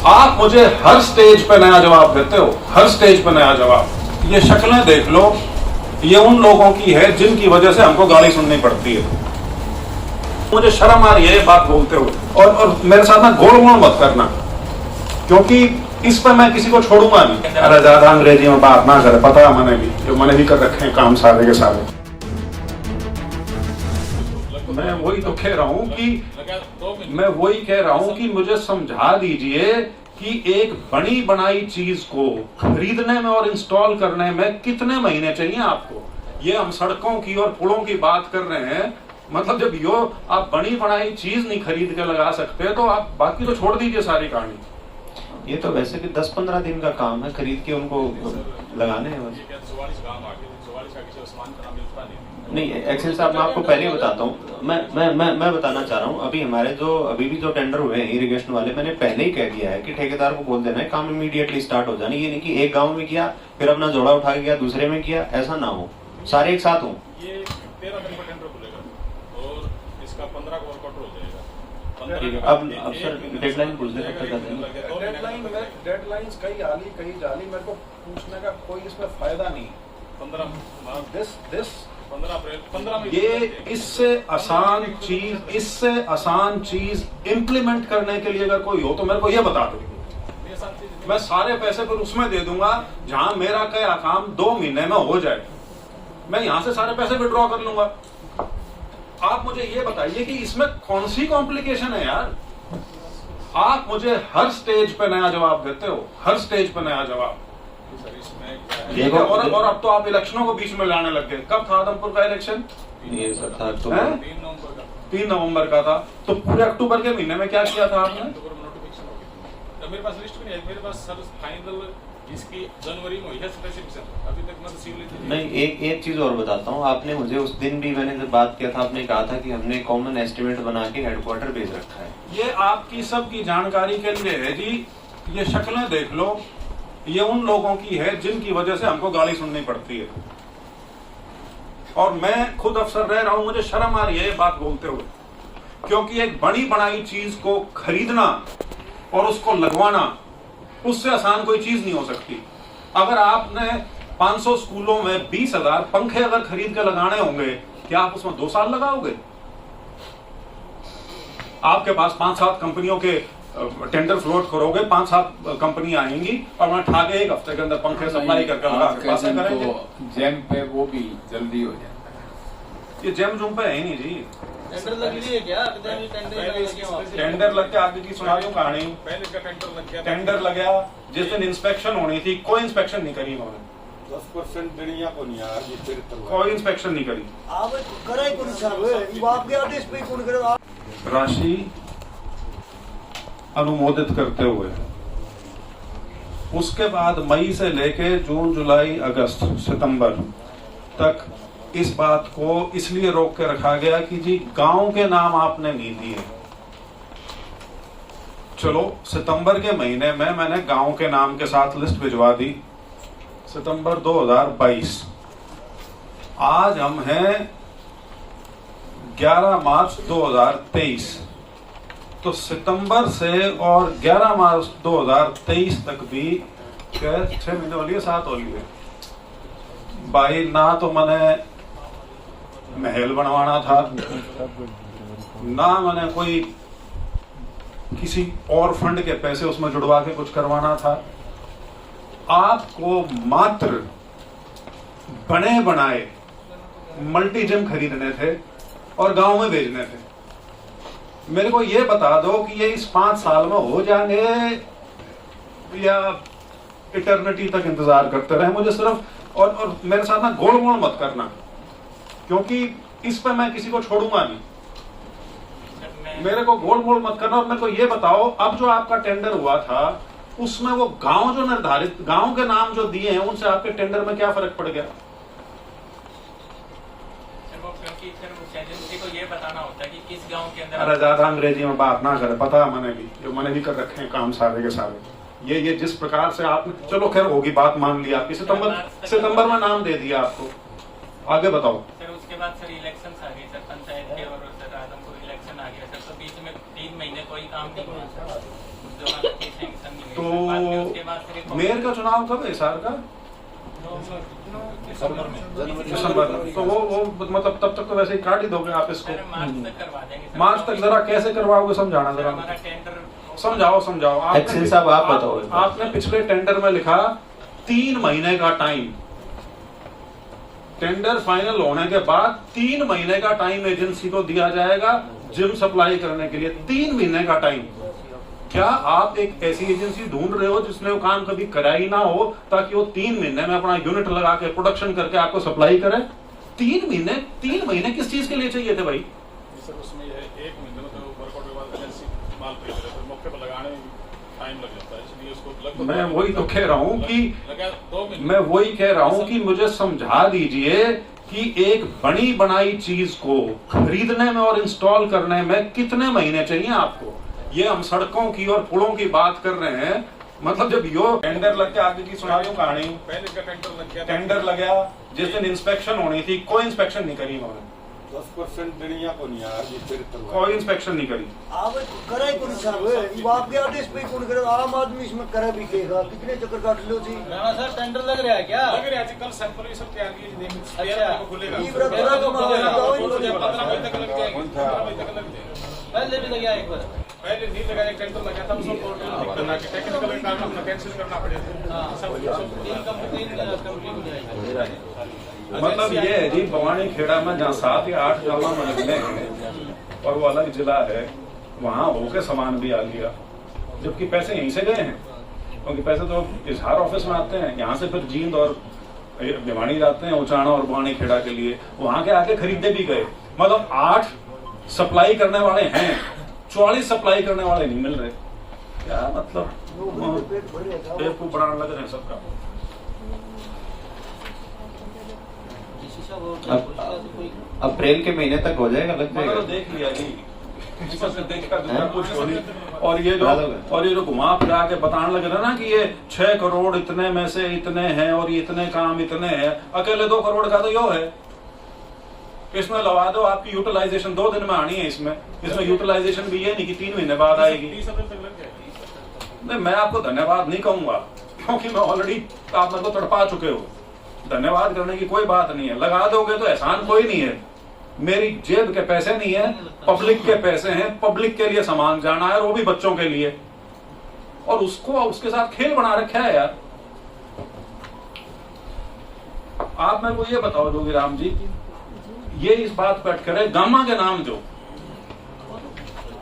आप मुझे हर स्टेज पे नया जवाब देते हो, हर स्टेज पे नया जवाब। ये शक्लें देख लो, ये उन लोगों की है जिनकी वजह से हमको गाली सुननी पड़ती है। मुझे शर्म आ रही है ये बात बोलते हुए, और मेरे साथ ना गोल मोल मत करना, क्योंकि इस पर मैं किसी को छोड़ूंगा नहीं। अरे ज्यादा अंग्रेजी में बात ना करे, पता है मैंने भी, जो मैंने भी कर रखे हैं काम सारे के सारे। मैं वही तो कह रहा हूं कि मुझे समझा दीजिए कि एक बनी बनाई चीज को खरीदने में और इंस्टॉल करने में कितने महीने चाहिए आपको। ये हम सड़कों की और पुलों की बात कर रहे हैं, मतलब जब यो आप बनी बनाई चीज नहीं खरीद के लगा सकते तो आप बाकी तो छोड़ दीजिए सारी कहानी। ये तो वैसे भी 10-15 दिन का काम है, खरीद के उनको लगाने हैं। नहीं एक्सेल साहब, मैं आपको पहले ही बताता हूँ, मैं बताना चाह रहा हूँ, अभी हमारे अभी भी जो टेंडर हुए हैं इरिगेशन वाले, मैंने पहले ही कह दिया है कि ठेकेदार को बोल देना है काम इमीडिएटली स्टार्ट हो जाना। ये नहीं कि एक गांव में किया फिर अपना जोड़ा उठा के गया दूसरे में किया, ऐसा ना हो, सारे एक साथ हो। ये 13 दिन का टेंडर खुलेगा और इसका 15 को और कटर हो जाएगा। अब सर डेडलाइन पूछ दे, डेडलाइन कई आली कई जाली, मेरे को पूछने का कोई इसमें फायदा नहीं। 15 अप्रैल 15 में ये इससे आसान चीज इम्प्लीमेंट करने के लिए अगर कोई हो तो मेरे को ये बता दो, मैं सारे पैसे फिर उसमें दे दूंगा जहां मेरा क्या काम 2 महीने में हो जाए, मैं यहां से सारे पैसे विड्रॉ कर लूंगा। आप मुझे ये बताइए कि इसमें कौन सी कॉम्प्लिकेशन है यार। आप मुझे हर स्टेज पे नया जवाब देते हो, हर स्टेज पे नया जवाब। और अब तो आप इलेक्शनों को बीच में लाने लग गए। कब था आदमपुर का इलेक्शन? ये सर था 3 नवंबर का था। तो पूरे अक्टूबर के महीने में क्या किया था आपने? मेरे पास लिस्ट भी नहीं है, मेरे पास सर फाइनल इसकी जनवरी में हुई है स्पेसिफिकेशन, अभी तक मैं सिविल नहीं। एक चीज और बताता हूँ, आपने मुझे उस दिन भी मैंने जब बात किया था, आपने कहा था कि हमने कॉमन एस्टिमेट बना के हेडक्वार्टर भेज रखा है। ये आपकी सबकी जानकारी के लिए है जी। ये शक्लें देख लो, ये उन लोगों की है जिनकी वजह से हमको गाली सुननी पड़ती है, और मैं खुद अफसर रह रहा हूं, मुझे शर्म आ रही है ये बात बोलते हुए, क्योंकि एक बनी बनाई चीज को खरीदना और उसको लगवाना, उससे आसान कोई चीज नहीं हो सकती। अगर आपने 500 स्कूलों में 20,000 पंखे अगर खरीद के लगाने होंगे, क्या आप उसमें 2 साल लगाओगे? आपके पास 5-7 कंपनियों के टेंडर फ्लोट करोगे, 5-7 कंपनियां आएंगी और वहां ठाके 1 हफ्ते के अंदर पंखे सप्लाई करके लगा के पास करेंगे। जैम पे वो भी जल्दी हो जाए। ये जैम जुम पे है ही नहीं जी। टेंडर लग रही है क्या? टेंडर लग के आगे की सुना दूं कहानी। पहले का टेंडर लग गया, जिस दिन इंस्पेक्शन होनी थी कोई इंस्पेक्शन नहीं करी उन्होंने। 10% दुनिया को नहीं यार, कोई इंस्पेक्शन नहीं करी। आप करे कौन साहब, आपके आदेश पे कौन करे? राशि अनुमोदित करते हुए उसके बाद मई से लेके जून, जुलाई, अगस्त, सितंबर तक इस बात को इसलिए रोक के रखा गया कि जी गांव के नाम आपने नहीं दिए। चलो सितंबर के महीने में मैंने गांव के नाम के साथ लिस्ट भिजवा दी, सितंबर 2022। आज हम हैं 11 मार्च 2023, तो सितंबर से और 11 मार्च 2023 तक भी 6 महीने हो लिए, 7 हो लिए भाई। ना तो मैंने महल बनवाना था, ना मैंने कोई किसी और फंड के पैसे उसमें जुड़वा के कुछ करवाना था। आपको मात्र बने बनाए मल्टी जिम खरीदने थे और गांव में भेजने थे। मेरे को ये बता दो कि ये इस 5 साल में हो जाएंगे या इटर्निटी तक इंतजार करते रहे। मुझे सिर्फ और मेरे साथ ना गोल मोल मत करना, क्योंकि इस पर मैं किसी को छोड़ूंगा नहीं। मेरे को गोल मोल मत करना। और मेरे को ये बताओ, अब जो आपका टेंडर हुआ था उसमें वो गांव जो निर्धारित, गांव के नाम जो दिए हैं, उनसे आपके टेंडर में क्या फर्क पड़ गया? को ये बताना होता है कि किस गांव के अंदर। अरे ज्यादा अंग्रेजी में बात ना करे, पता है मैंने भी, जो मैंने भी कर रखे हैं काम सारे के सारे। ये जिस प्रकार से आपने, चलो खैर होगी, बात मान ली आपकी। सितंबर में नाम दे दिया आपको, आगे बताओ। सर उसके बाद सर इलेक्शन आ गए सर, पंचायत के और सर आदमपुर इलेक्शन आ गया सर, तो बीच में 3 महीने कोई काम नहीं हुआ सर। उस दौरान सैंक्शन बाद में उसके बाद सिर्फ मेयर का चुनाव कब है साल का? दिसंबर में। तो वो मतलब तब तक तो वैसे ही काट ही दोगे आप इसको। सर मार्च तक करवा देंगे सर। मार्च तक जरा कैसे करवाओगे समझाना सर, जरा। हमारा टेंडर समझाओ आपने- एक्सेल साहब, आप बताओ। आपने पिछले टेंडर में लिखा 3 महीने का टाइम, टेंडर फाइनल होने के बाद 3 महीने का टाइम एजेंसी को दिया जाएगा जिम सप्लाई करने के लिए। 3 महीने का टाइम। क्या आप एक ऐसी एजेंसी ढूंढ रहे हो जिसने वो काम कभी करा ही ना हो, ताकि वो 3 महीने में अपना यूनिट लगा के प्रोडक्शन करके आपको सप्लाई करे? 3 महीने किस चीज के लिए चाहिए थे भाई? सर उसमें ये 1 महीने में तो वर्कआउट के बाद एजेंसी माल भेज रहे तो मौके पर लगाने में टाइम लग जाता है, इसलिए उसको लगभग मैं वही तो कह रहा हूँ कि लगा 2 महीने। मैं वही कह रहा हूँ कि मुझे समझा दीजिए कि एक बनी बनाई चीज को खरीदने में और इंस्टॉल करने में कितने महीने चाहिए आपको? ये हम सड़कों की और पुलों की बात कर रहे हैं, मतलब जब यो टेंडर लग के आगे की सुना रही हूँ कहानी। पहले का टेंडर लग गया, टेंडर लग गया, जिस दिन इंस्पेक्शन होनी थी कोई इंस्पेक्शन नहीं करी उन्होंने, 10% दुनिया को नहीं यार ये फिर करवा कोई इंस्पेक्शन नहीं करी। आप करे कौन साहब ये आपके आदेश पे कौन करे? आम आदमी इसमें करे भी केगा कितने चक्कर काट लो जी। राणा सर टेंडर लग रहा है क्या? लग रहा है जी, कल सैंपल भी सब तैयार किए देख अच्छा। खुलेगा। ये बड़ा बड़ा कमाल है, बताओ इनको। 15 मई तक लग जाएगा, 15 मई तक लग जाएगा। पहले भी लग गया एक बार। पहले नहीं लगा, एक टेंडर लगा था उसको करना कि टेक्निकल काम अपना कैंसिल करना पड़ेगा। हाँ। सब 3 कंप्लीट हो जाएगा। मतलब ये है जी, भवानी खेड़ा में जहाँ 7 या 8 जामा महल्ले हैं और वो अलग जिला है, वहां होके सामान भी आ लिया, जबकि पैसे यहीं से गए हैं, क्योंकि पैसे तो इजहार ऑफिस में आते हैं, यहाँ से फिर जींद और भिवानी जाते हैं, उचाना और भवानी खेड़ा के लिए, वहां के आके खरीदे भी गए। मतलब 8 सप्लाई करने वाले हैं, 44 सप्लाई करने वाले नहीं मिल रहे। क्या मतलब पेट भर गया बेवकूफ बनाने लग रहे हैं सबका। अप्रैल के महीने तक हो जाएगा, लग मैंने तो जाएगा। देख लिया जी, ऊपर से देखा दूसरा कुछ हो नहीं। और ये जो घुमा फिरा के बताने लगे थे ना कि ये 6 करोड़ इतने में से इतने हैं और ये इतने काम इतने हैं, अकेले 2 करोड़ का तो यो है। इसमें लगा दो, आपकी यूटिलाइजेशन 2 दिन में आनी है। इसमें यूटिलाइजेशन भी ये नहीं कि 3 महीने बाद आएगी। 30 अप्रैल तक लग जाएगा। नहीं, मैं आपको धन्यवाद नहीं कहूंगा, क्योंकि मैं ऑलरेडी आप मेरे को तड़पा चुके हो। धन्यवाद करने की कोई बात नहीं है, लगा दोगे तो एहसान कोई नहीं है। मेरी जेब के पैसे नहीं है, पब्लिक के पैसे हैं, पब्लिक के लिए सामान जाना है, और वो भी बच्चों के लिए, और उसको उसके साथ खेल बना रखा है यार। आप मेरे को ये बताओ जोगीराम जी, ये इस बात पर अटके रहे गामा के नाम जो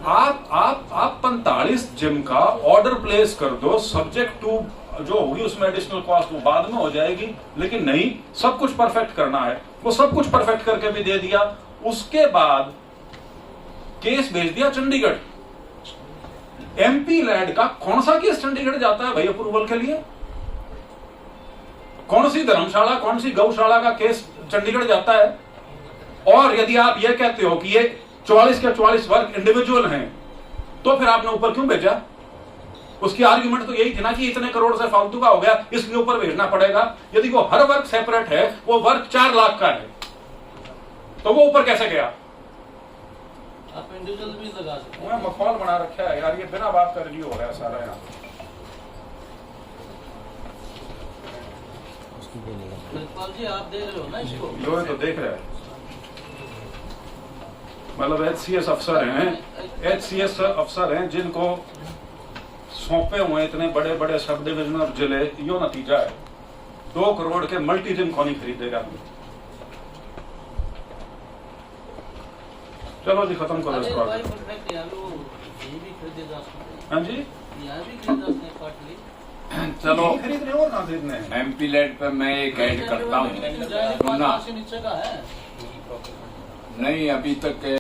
आप 45 जिम का ऑर्डर प्लेस कर दो, सब्जेक्ट टू जो होगी उसमें एडिशनल कॉस्ट वो बाद में हो जाएगी, लेकिन नहीं, सब कुछ परफेक्ट करना है। वो सब कुछ परफेक्ट करके भी दे दिया, उसके बाद केस भेज दिया चंडीगढ़। एमपी लैड का कौन सा केस चंडीगढ़ जाता है भाई अप्रूवल के लिए? कौन सी धर्मशाला, कौन सी गौशाला का केस चंडीगढ़ जाता है? और यदि आप ये कहते हो कि ये 44 के 44 वर्क इंडिविजुअल हैं, तो फिर आपने ऊपर क्यों भेजा? उसकी आर्ग्यूमेंट तो यही थी ना कि इतने करोड़ से फालतू का हो गया, इसलिए ऊपर भेजना पड़ेगा। यदि वो हर वर्क सेपरेट है, वो वर्क 4 लाख का है, तो वो ऊपर कैसे गया? आप इंडिविजुअल भी लगा सकते हैं। मैं मखौल बना रखा है यार, ये बिना बात कर रिव्यू हो रहा है सारा यहाँ। प्रिंसिपल जी आप देख रहे हो ना इसको? जो है तो देख रहे हैं, मतलब HCS अफसर हैं, HCS अफसर हैं जिनको सौंपे हुए इतने बड़े बड़े सब डिविजन और जिले, यो नतीजा है। 2 करोड़ के मल्टी जिम कौन ही खरीदेगा? चलो जी, खत्म करो अरे इसको। भाई परफेक्ट, यहाँ वो ये भी खरीदे जा सकते हैं, हाँ जी, यहाँ भी खरीद सकते हैं पार्टली। चलो खरीद रहे हो और कहाँ खरीदने हैं? एमपी लेट पे मैं एक ऐड करता हूँ, नीचे का है। नहीं अभी तक